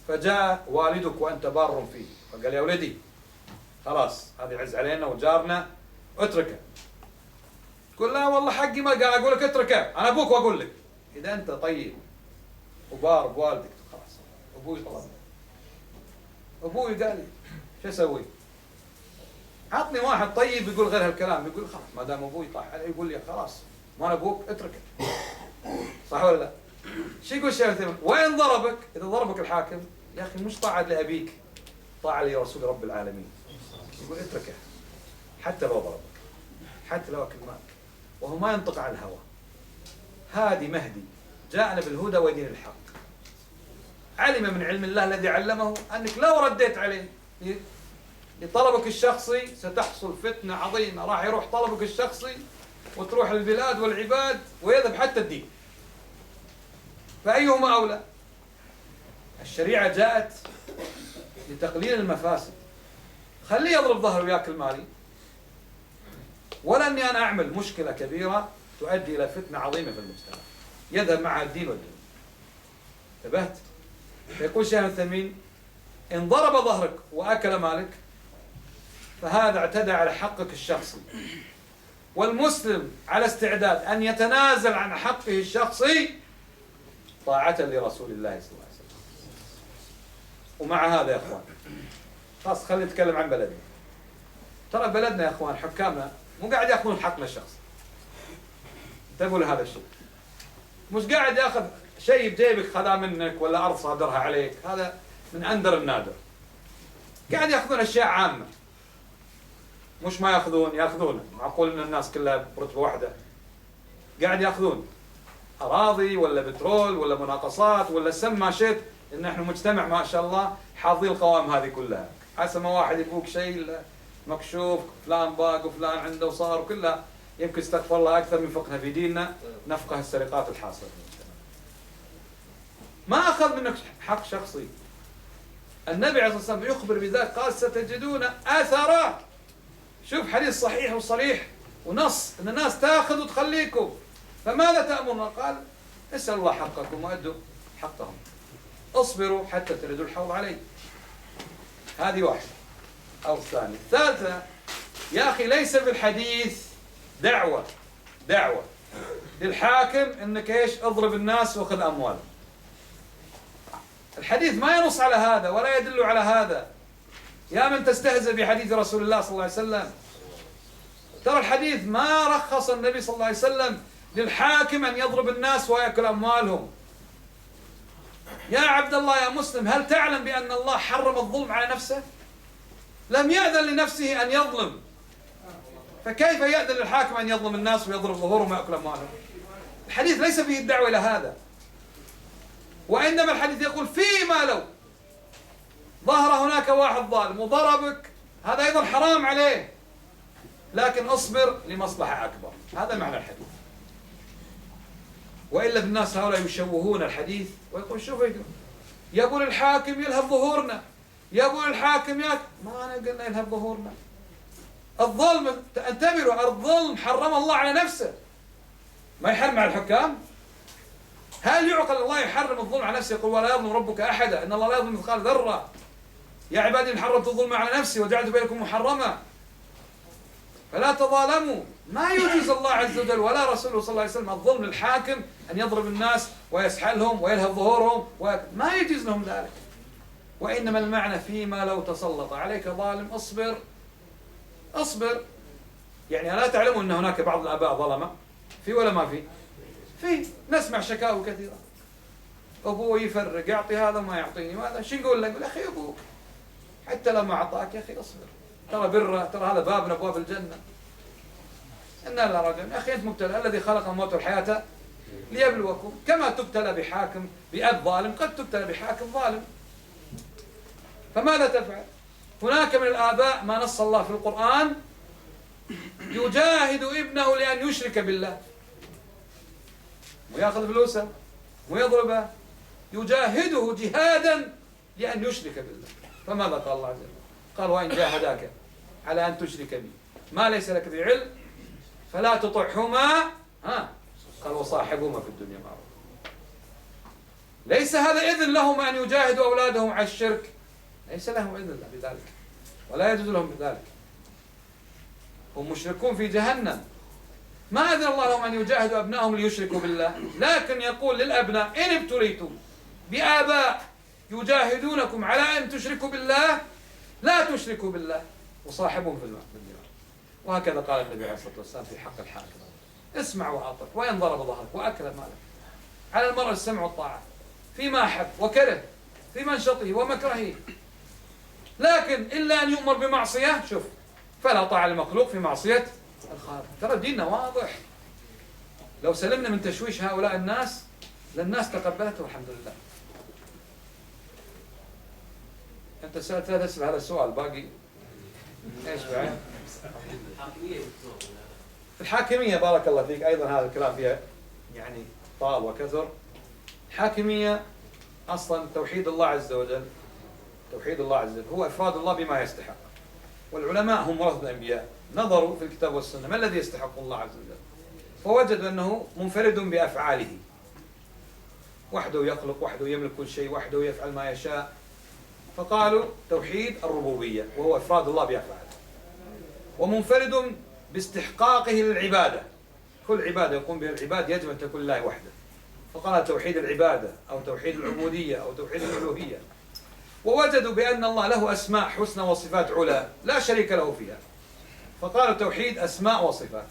فجاء والدك وأنت بار فيه فقال يا ولدي خلاص هذا يعز علينا وجارنا اتركه، تقول لا والله حقي ما قال أقول لك اتركه أنا أبوك وأقول لك. إذا أنت طيب وبار بوالدك خلاص أبوي طلبني، أبوي قال لي شو أسوي؟ عطني واحد طيب يقول غير هالكلام، يقول خلاص ما دام أبوي طاح علي يقول لي خلاص ما أنا أبوك اتركه. صح ولا لا؟ شو يقول الشيخ ابن تيمية؟ وين ضربك؟ إذا ضربك الحاكم يا أخي مش طاعة لأبيك، طاعة لرسول رب العالمين. يقول اتركه حتى لو ضربك، حتى لو أكل مالك، وهو ما ينطق عن الهوى. هادي مهدي جاءنا بالهدى ودين الحق، علم من علم الله الذي علمه أنك لو رديت عليه لطلبك الشخصي ستحصل فتنة عظيمة، راح يروح طلبك الشخصي وتروح البلاد والعباد ويذهب حتى الدين. فأيهما أولى؟ الشريعة جاءت لتقليل المفاسد، خليه يضرب ظهره وياكل مالي، ولا أني أنا أعمل مشكلة كبيرة تؤدي إلى فتنة عظيمة في المجتمع يذهب معها الدين والدنيا. انتبهت؟ فيقول شيخ الثمين إن ضرب ظهرك وأكل مالك فهذا اعتدى على حقك الشخصي، والمسلم على استعداد أن يتنازل عن حقه الشخصي طاعة لرسول الله صلى الله عليه وسلم. ومع هذا يا أخوان خلاص خلينا نتكلم عن بلدنا. ترى بلدنا يا أخوان حكامنا مو قاعد يأخذون حقنا الشخصي، انتبهوا لهذا الشيء. مش قاعد يأخذ شيء بجيبك خذا منك ولا أرض صادرها عليك، هذا من أندر النادر. قاعد يأخذون أشياء عامة، مش ما يأخذون معقول أن الناس كلها برتبة واحدة. قاعد يأخذون أراضي ولا بترول ولا مناقصات ولا سمى شيء، إن إحنا مجتمع ما شاء الله حاظي القوائم هذه كلها. حسب ما واحد يفوق شيء مكشوف، فلان باق وفلان عنده وصار، وكلها يمكن استغفر الله أكثر من فقهنا في ديننا نفقه السرقات الحاصلة في المجتمع. ما أخذ منك حق شخصي. النبي عليه الصلاة والسلام يخبر بذلك قال ستجدون آثارات. شوف حديث صحيح وصريح ونص ان الناس تاخذ وتخليكم، فماذا تأمرون؟ قال اسألوا الله حقكم وأدوا حقهم، اصبروا حتى تردوا الحوض علي. هذه واحدة. أو الثانية. الثالثة يا أخي ليس في الحديث دعوة للحاكم انك ايش اضرب الناس واخذ اموالهم. الحديث ما ينص على هذا ولا يدل على هذا. يا من تستهزئ بحديث رسول الله صلى الله عليه وسلم، ترى الحديث ما رخص النبي صلى الله عليه وسلم للحاكم أن يضرب الناس ويأكل أموالهم. يا عبد الله يا مسلم، هل تعلم بأن الله حرم الظلم على نفسه؟ لم يأذن لنفسه أن يظلم، فكيف يأذن للحاكم أن يظلم الناس ويضرب ظهورهم ويأكل أموالهم؟ الحديث ليس فيه الدعوة إلى هذا، وإنما الحديث يقول فيما لو ظهر هناك واحد ظالم وضربك، هذا أيضا حرام عليه، لكن اصبر لمصلحة أكبر. هذا معنى الحديث. وإلا الناس هؤلاء يشوهون الحديث ويقول شوفوا يقول الحاكم يلهب ظهورنا، يقول الحاكم ما أنا قلنا يلهب ظهورنا. الظلم انتبهوا، الظلم حرم الله على نفسه، ما يحرم على الحكام. هل يعقل الله يحرم الظلم على نفسه؟ يقول ولا يظلم ربك أحدا، إن الله لا يظلم مثقال ذرة. يا عبادي إن حرمت الظلم على نفسي وجعلت بينكم محرما فلا تظالموا. ما يجيز الله عز وجل ولا رسوله صلى الله عليه وسلم الظلم للحاكم أن يضرب الناس ويسحلهم ويلهب ظهورهم ما يجيز لهم ذلك. وإنما المعنى فيما لو تسلط عليك ظالم اصبر. يعني ألا تعلموا أن هناك بعض الآباء ظلمة في ولا ما في؟ في، نسمع شكاوى كثيرة. أبوه يفرق، يعطي هذا ما يعطيني، ماذا شو نقول له؟ يقول أخي أبوك حتى لو ما أعطاك يا أخي اصبر، ترى بره، ترى هذا باب من أبواب الجنة. إن لا رجل يا أخي أنت مبتلى، الذي خلق الموت والحياة ليبلوكم، كما تبتلى بحاكم بأب ظالم قد تبتلى بحاكم ظالم. فماذا تفعل؟ هناك من الآباء ما نص الله في القرآن يجاهد ابنه لأن يشرك بالله، ويأخذ فلوسه ويضربه، يجاهده جهادا لأن يشرك بالله. فماذا قال الله عز وجل؟ قال وإن جاهداك على أن تشرك بي ما ليس لك به علم فلا تطعهما قال وصاحبهما في الدنيا معروف. ليس هذا إذن لهم أن يجاهدوا أولادهم على الشرك، ليس لهم إذن بذلك ولا يجوز لهم بذلك، هم مشركون في جهنم. ما أذن الله لهم أن يجاهدوا أبنائهم ليشركوا بالله، لكن يقول للأبناء إن ابتليتم بآباء يجاهدونكم على أن تشركوا بالله لا تشركوا بالله وصاحبهم في النار. وهكذا قال النبي عليه الصلاة والسلام في حق الحاكم اسمع وأطع، وإن ضرب ظهرك وأكل مالك. على المرء السمع والطاعة فيما أحب وكره، في منشطه ومكرهه. لكن إلا أن يؤمر بمعصية، شوف، فلا طاعة للمخلوق في معصية الخالق. ترى ديننا واضح. لو سلمنا من تشويش هؤلاء الناس للناس تقبلته والحمد لله. أنت سألت تسأل هذا السؤال، باقي إيش بعد؟ الحاكمية بارك الله فيك، أيضا هذا الكلام فيها يعني طال وكثر. الحاكمية أصلا توحيد الله عز وجل، توحيد الله عز وجل هو إفراد الله بما يستحق. والعلماء هم ورثة الأنبياء، نظروا في الكتاب والسنة ما الذي يستحق الله عز وجل، فوجدوا أنه منفرد بأفعاله، وحده يخلق، وحده يملك كل شيء، وحده يفعل ما يشاء، فقالوا توحيد الربوبية وهو إفراد الله بأفعاله. ومنفرد باستحقاقه للعبادة، كل عبادة يقوم بها العباد يجب أن تكون لله وحده، فقال توحيد العبادة أو توحيد العبودية أو توحيد الألوهية. ووجدوا بأن الله له أسماء حسنى وصفات علا لا شريك له فيها، فقالوا توحيد أسماء وصفات.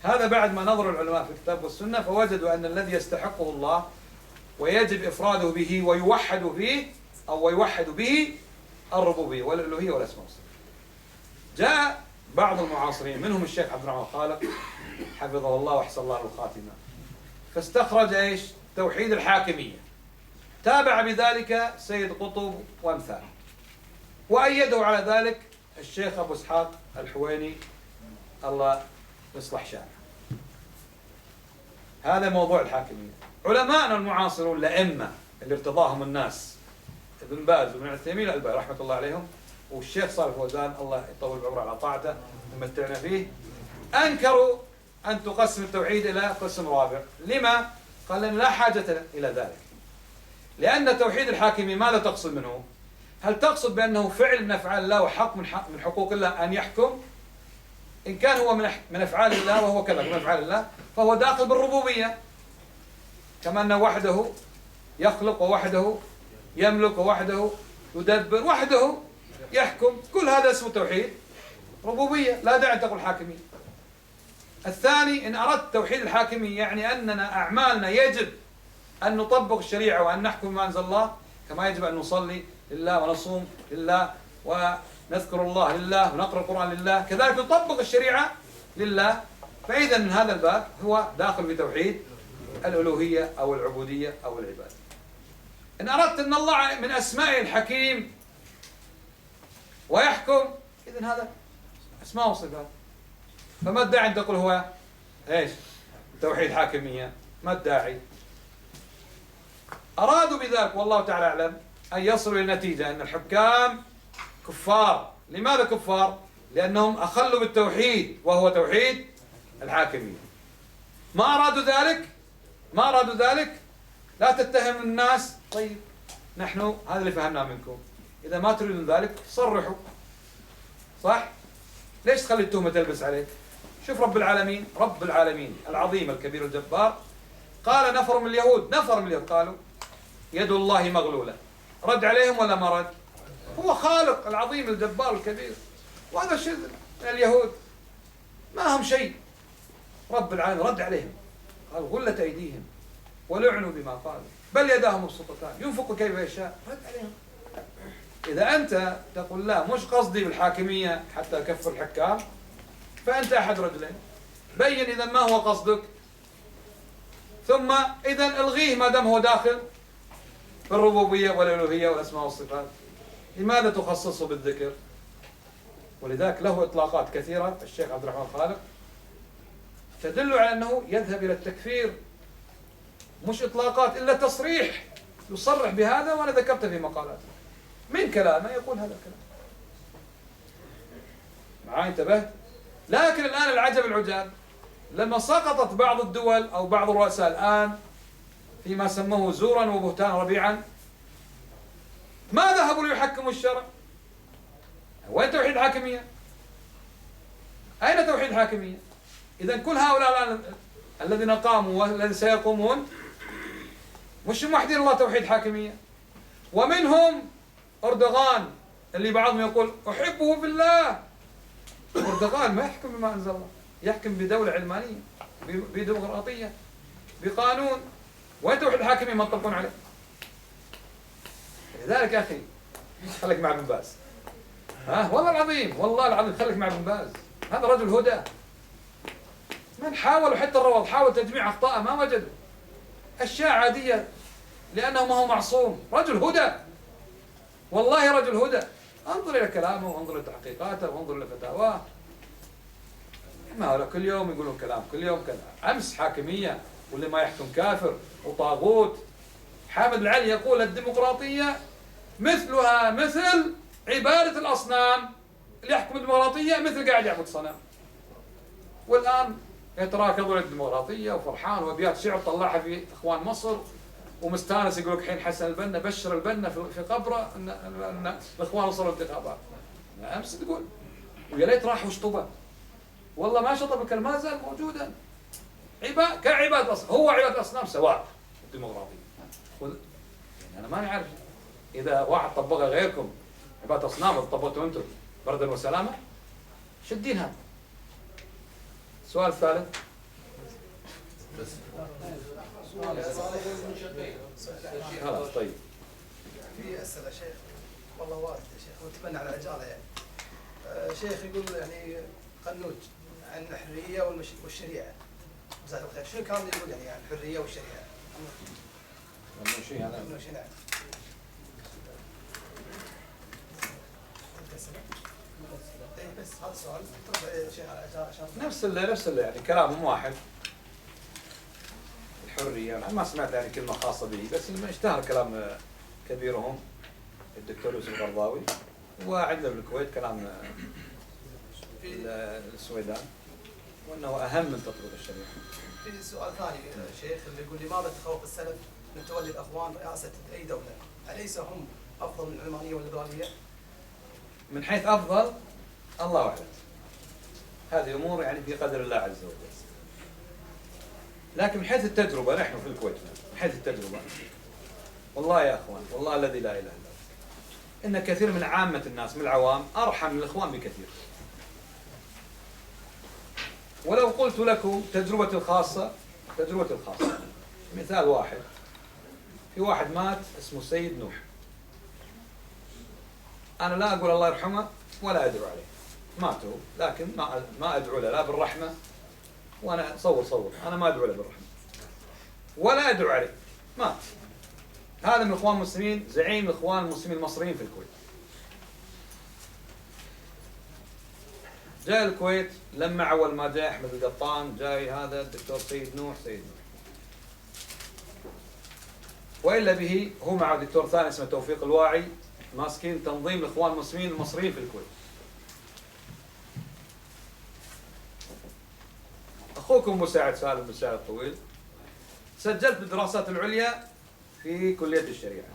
هذا بعد ما نظر العلماء في الكتاب والسنة فوجدوا أن الذي يستحقه الله ويجب إفراده به ويوحد فيه أو يوحد به الربوبية والألوهية والأسماء والصفات. جاء بعض المعاصرين منهم الشيخ عبد الرحمن الخالق حفظه الله وأحسن الله الخاتمة، فاستخرج ايش؟ توحيد الحاكمية، تابع بذلك سيد قطب وامثاله، وأيده على ذلك الشيخ أبو إسحاق الحويني الله يصلح شأنه. هذا موضوع الحاكمية. علماءنا المعاصرون الأئمة اللي ارتضاهم الناس، ابن باز وابن عثيمين الألباني رحمة الله عليهم والشيخ صالح فوزان الله يطول بعمره على طاعته ويمتعنا فيه، أنكروا أن تقسم التوحيد إلى قسم رابع. لما؟ قال لأن لا حاجة إلى ذلك، لأن توحيد الحاكمية ماذا تقصد منه؟ هل تقصد بأنه فعل من أفعال الله وحق من حقوق الله أن يحكم؟ إن كان هو من أفعال الله وهو كذا من أفعال الله فهو داخل بالربوبية، كما أنه وحده يخلق ووحده يملك ووحده يدبر وحده يحكم، كل هذا اسمه توحيد ربوبية، لا داعي أن تقول حاكمية. الثاني إن أردت توحيد الحاكمية يعني أننا أعمالنا يجب أن نطبق الشريعة وأن نحكم ما أنزل الله، كما يجب أن نصلي لله ونصوم لله ونذكر الله لله ونقرأ القرآن لله، كذلك نطبق الشريعة لله. فإذا من هذا الباب هو داخل في توحيد الألوهية أو العبودية أو العبادة. إن أردت أن الله من أسمائه الحكيم ويحكم، إذن هذا أسماء وصفات، فما الداعي أن تقول هو إيش؟ توحيد حاكمية، ما الداعي؟ أرادوا بذلك والله تعالى أعلم أن يصلوا إلى النتيجة أن الحكام كفار. لماذا كفار؟ لأنهم أخلوا بالتوحيد وهو توحيد الحاكمية. ما أرادوا ذلك، ما أرادوا ذلك. لا تتهم الناس، طيب نحن هذا اللي فهمناه منكم، إذا ما تريدون ذلك صرحوا، صح؟ ليش تخلي التهمة تلبس عليك؟ شوف رب العالمين، رب العالمين العظيم الكبير الجبار قال نفر من اليهود، نفر من اليهود قالوا يد الله مغلولة، رد عليهم ولا ما رد؟ هو خالق العظيم الجبار الكبير، وهذا شيء من اليهود ما هم شيء. رب العالمين رد عليهم قال غلت أيديهم ولعنوا بما قالوا بل يداه مبسوطتان ينفق كيف يشاء، رد عليهم. إذا أنت تقول لا مش قصدي بالحاكمية حتى أكفر الحكام فأنت أحد رجلين، بين إذا ما هو قصدك، ثم إذا الغيه ما دام هو داخل في الربوبية والألوهية والأسماء والصفات، لماذا تخصصه بالذكر؟ ولذلك له إطلاقات كثيرة الشيخ عبد الرحمن الخالق تدل على أنه يذهب إلى التكفير، مش إطلاقات إلا تصريح يصرح بهذا، وأنا ذكرت في مقالاتي من كلامه يقول هذا الكلام. معاي انتبه؟ لكن الآن العجب العجاب لما سقطت بعض الدول أو بعض الرؤساء الآن فيما سموه زورا وبهتان ربيعا، ما ذهبوا ليحكموا الشرع. وين توحيد الحاكمية؟ أين توحيد الحاكمية؟ إذا كل هؤلاء الذين قاموا والذين سيقومون مش موحدين الله توحيد حاكمية. ومنهم أردوغان اللي بعضهم يقول أحبه في الله. أردوغان ما يحكم بما أنزل الله، يحكم بدولة علمانية بديمقراطية بقانون. وين توحيد الحاكمية ما تطبقون عليه؟ لذلك يا أخي خليك مع ابن باز. والله العظيم، والله العظيم خليك مع ابن باز. هذا رجل هدى. من حاولوا حتى الروض حاول تجميع أخطاءه ما وجدوا. أشياء عادية لأنه ما هو معصوم. رجل هدى، والله رجل هدى. انظر إلى كلامه وانظر إلى تحقيقاته وانظر إلى فتاواه. ما هو كل يوم يقولون كلام، كل يوم كلام. أمس حاكمية واللي ما يحكم كافر وطاغوت. حامد العلي يقول الديمقراطية مثلها مثل عبادة الأصنام. اللي يحكم الديمقراطية مثل قاعد يعبد صنم. والآن يتراكضون الديمقراطية وفرحان وأبيات شعر طلعها في إخوان مصر ومستانس يقول لك حين حسن البنا بشر البنا في قبره ان الاخوان وصلوا الانتخابات. امس تقول ويا ليت راحوا شطبه. والله ما شطب الكلام ما زال موجودا. كعباد هو عباد الاصنام سواء الديمقراطيه. يعني انا ماني عارف اذا واحد طبقها غيركم عباد اصنام طبقتوا انتم بردا وسلامه. شدين هذا. السؤال الثالث. خلاص طيب. في أسئلة شيخ والله واجد يا شيخ واتمنى على عجالة يعني. شيخ يقول يعني قنوج عن الحرية والشريعة. جزاك الله خير. شنو كان يقول يعني عن الحرية والشريعة؟ قنوشي نعم. بس هذا السؤال شيخ على عجالة عشان نفس اللي يعني كلامهم واحد. الحرية أنا ما سمعت يعني كلمة خاصة به بس اشتهر كلام كبيرهم الدكتور يوسف القرضاوي. وعندنا بالكويت كلام السويدان وأنه أهم من تطبيق الشريعة. في سؤال ثاني شيخ اللي يقول لماذا تخوف السلف من تولي الأخوان رئاسة أي دولة؟ أليس هم أفضل من العلمانية والليبرالية؟ من حيث أفضل الله أعلم. هذه أمور يعني في قدر الله عز وجل. لكن من حيث التجربة نحن في الكويت من حيث التجربة والله يا أخوان والله الذي لا إله إلا هو إن كثير من عامة الناس من العوام أرحم من الإخوان بكثير. ولو قلت لكم تجربتي الخاصة مثال واحد. في واحد مات اسمه سيد نوح. أنا لا أقول الله يرحمه ولا أدعو عليه. ماتوا لكن ما أدعو له لا بالرحمة. وأنا صور أنا ما أدعو له بالرحمة ولا أدعو عليه. مات. هذا من الإخوان المسلمين زعيم الإخوان المسلمين المصريين في الكويت. جاء الكويت لما أول ما جاء أحمد القطان جاي هذا الدكتور سيد نوح. وإلا به هو مع دكتور ثاني اسمه توفيق الواعي ماسكين تنظيم الإخوان المسلمين المصريين في الكويت. أخوكم مساعد سالم مساعد طويل سجلت بالدراسات العليا في كلية الشريعة.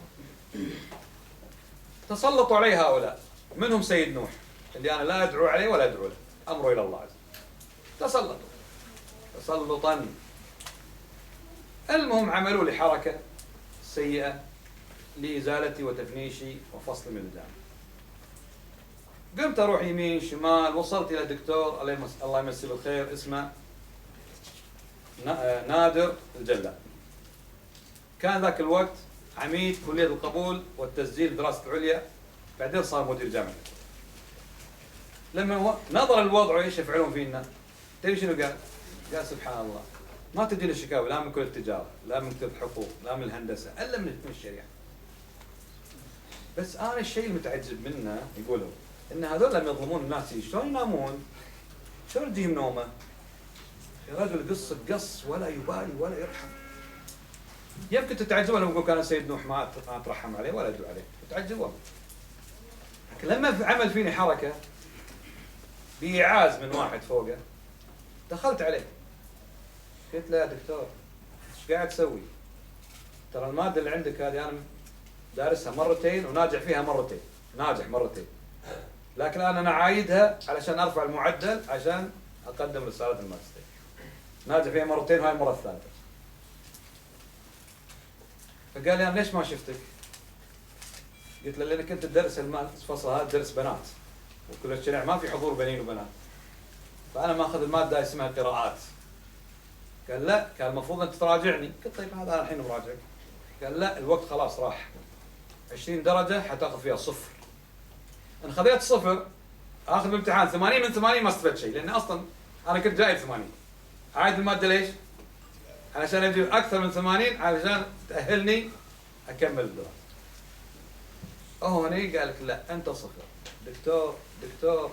تسلطوا علي هؤلاء منهم سيد نوح اللي أنا لا أدعو عليه ولا أدعو له أمره إلى الله عز وجل. تسلطوا تسلطا. المهم عملوا لي حركة سيئة لإزالتي وتفنيشي وفصل من الجامعة. قمت أروح يمين شمال وصلت إلى دكتور الله يمسيه بالخير اسمه نادر الجلال. كان ذاك الوقت عميد كلية القبول والتسجيل الدراسة العليا بعدين صار مدير جامعة. لما نظر الوضع ايش يفعلون فينا تدري شنو قال؟ قال سبحان الله ما تجينا شكاوى لا من كلية التجارة لا من كلية الحقوق لا من الهندسة الا من الشريعة. بس انا الشيء المتعجب منه يقولوا ان هذول لما يظلمون الناس شلون ينامون؟ شلون تجيهم نومه؟ يا رجل قص ولا يبالي ولا يرحم. يمكن تتعجبون لما يقول كان سيد نوح ما اترحم عليه ولا ادعو عليه تتعجبون. لكن لما عمل فيني حركة بإيعاز من واحد فوقه دخلت عليه قلت له يا دكتور ايش قاعد تسوي؟ ترى المادة اللي عندك هذه أنا دارسها مرتين وناجح فيها مرتين ناجح مرتين لكن أنا عايدها علشان أرفع المعدل عشان أقدم رسالة الماجستير. ناجح فيها مرتين وهاي المرة الثالثة. فقال لي أنا ليش ما شفتك؟ قلت له لأنك كنت تدرس الفصل هذا درس بنات وكلية الشريعة ما في حضور بنين وبنات فأنا ماخذ المادة اسمها قراءات. قال لا كان المفروض أنت تراجعني. قلت طيب هذا أنا الحين مراجعك. قال لا الوقت خلاص راح 20 درجة حتاخذ فيها صفر. إن خذيت صفر آخذ بالامتحان 80 من 80 ما استفدت شيء، لأن أصلا أنا كنت جايب 80. عايد المادة ليش؟ علشان أجيب أكثر من 80 علشان تأهلني أكمل الدراسة. هوني قال لك لا أنت صفر. دكتور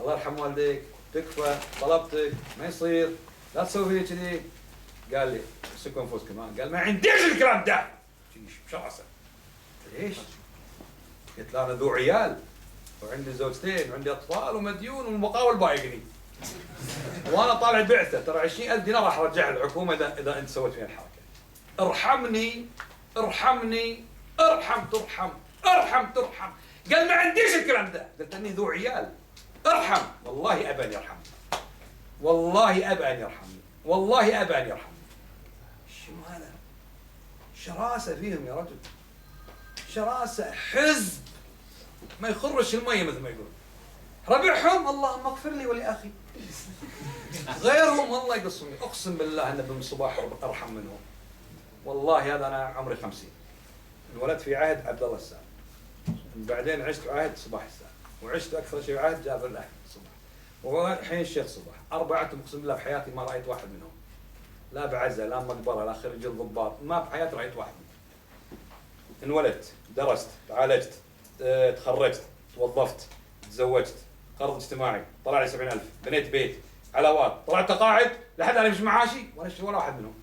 الله يرحم والديك، تكفى، طلبتك، ما يصير، لا تسوي كذي. قال لي امسكوا انفسكم. قال ما عنديش الكلام ده. شراسه. ليش؟ قلت له انا ذو عيال وعندي زوجتين وعندي اطفال ومديون والمقاول بايقني. وانا طالع بعثه ترى 20,000 دينار راح ارجعها للحكومه اذا انت سويت فيها الحركه. ارحمني ارحم ترحم. قال ما عنديش الكلام ده. قلت اني ذو عيال. ارحم. والله ابى ان يرحمني. شو هذا؟ شراسه فيهم يا رجل. شراسه، حزب ما يخرش الميه مثل ما يقول. ربعهم اللهم اغفر لي ولاخي. غيرهم الله يقصهم. اقسم بالله ان ابن صباح ارحم منهم. والله هذا انا عمري 50. انولدت في عهد عبد الله السالم. بعدين عشت في عهد صباح السالم، وعشت اكثر شيء في عهد جابر الاحمد صباح. والحين الشيخ صباح. اربعتهم اقسم بالله في حياتي ما رايت واحد منهم. لا بعزة، لا مقبره، لا خريج الضباط، ما بحياتي رايت واحد منهم. انولدت، درست، تعالجت، تخرجت، توظفت، تزوجت، قرض اجتماعي، طلع لي 70,000، بنيت بيت، علاوات، طلعت تقاعد لحد الان مش معاشي ولا اشتري ولا واحد منهم.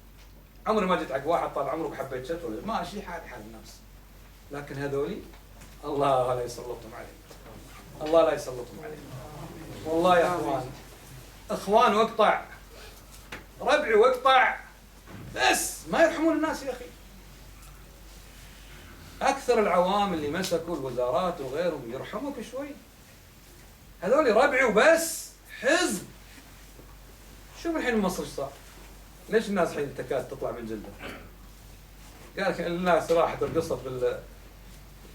عمري ما جيت حق واحد طال عمرك وحبيت شت ولا ماشي حال الناس. لكن هذولي الله لا يسلطهم عليهم. والله يا اخوان واقطع ربعي واقطع، بس ما يرحمون الناس يا اخي. اكثر العوام اللي مسكوا الوزارات وغيرهم يرحموك شوي. هذول ربعي وبس، حزب. شوف الحين مصر ايش صار؟ ليش الناس الحين تكاد تطلع من جلدها؟ قال لك الناس راحت رقصت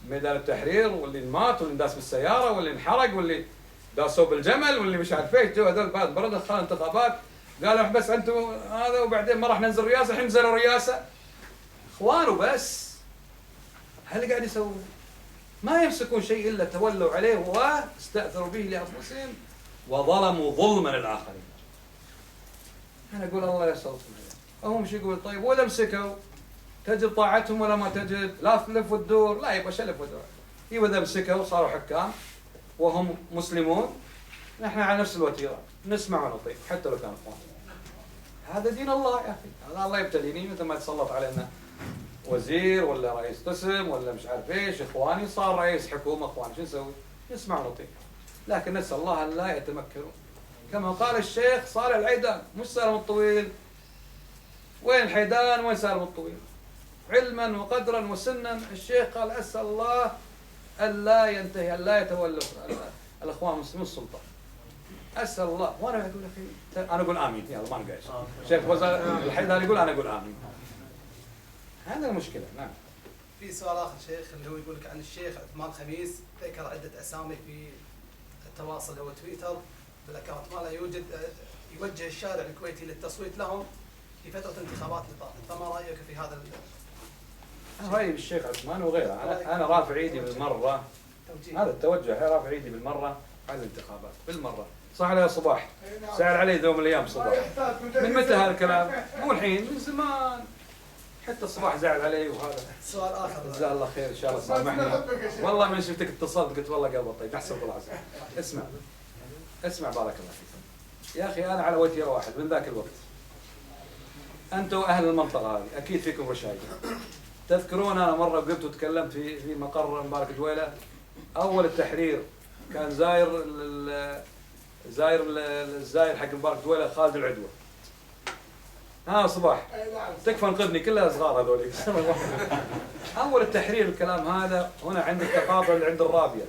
بميدان التحرير، واللي مات واللي داس بالسياره واللي انحرق واللي داسوا بالجمل واللي مش عارف ايش. جو هذول بعد برد دخلوا انتخابات قالوا بس انتم هذا، وبعدين ما راح ننزل رئاسه. الحين نزلوا رئاسه. اخوان وبس. هل قاعد يسوون؟ ما يمسكون شيء الا تولوا عليه واستاثروا به لانفسهم وظلموا ظلما للاخرين. انا اقول الله يسلطهم عليهم. هم شو يقول؟ طيب ولا مسكوا تجد طاعتهم ولا ما تجد؟ لا تلف وتدور. لا يبغى شلف ودور. اذا مسكوا صاروا حكام وهم مسلمون، نحن على نفس الوتيره نسمع ونطيع حتى لو كان اخوان. هذا دين الله يا اخي. هذا الله يبتليني مثل ما يتسلط علينا وزير ولا رئيس قسم ولا مش عارف ايش. اخواني صار رئيس حكومه. اخواني شو نسوي؟ نسمع ونطيع. لكن نسال الله ان لا يتمكنوا. كما قال الشيخ صالح العيدان، مش سالم الطويل. وين الحيدان وين سالم الطويل؟ علما وقدرا وسنا. الشيخ قال اسال الله ان لا ينتهي، ان لا يتولى الاخوان المسلمين السلطه. اسال الله. وانا اقول اخي انا اقول امين. يلا ما نقايش. شيخ وزير الحيدان يقول انا اقول امين. هذا المشكله. نعم. في سؤال اخر شيخ اللي هو يقول لك عن الشيخ عثمان خميس، ذكر عده اسامي في التواصل او تويتر بالاكونت ماله يوجه الشارع الكويتي للتصويت لهم في فتره انتخابات اللي طافت، فما رايك في هذا رايي بالشيخ عثمان وغيره. انا رافع ايدي بالمره. هذا التوجه رافع ايدي بالمره على الانتخابات بالمره. صح يا صباح؟ سأل علي ذوم الايام صباح. من متى هذا الكلام؟ مو الحين، من زمان. حتى الصباح زعل علي. وهذا سؤال اخر. جزاه الله خير ان شاء الله. سامحني والله من شفتك اتصلت قلت والله قلبي طيب. احسن الله عزيز. اسمع بارك الله فيكم يا اخي. انا على وتيره واحد من ذاك الوقت. انتم اهل المنطقه هذه اكيد فيكم رشايد. تذكرون انا مره قلت وتكلمت في مقر مبارك دويله. اول التحرير كان زاير حق مبارك دويله خالد العدوه. صباح تكفى انقذني. كلها صغار هذول. اول التحرير الكلام هذا هنا عند التقاطع اللي عند الرابيه.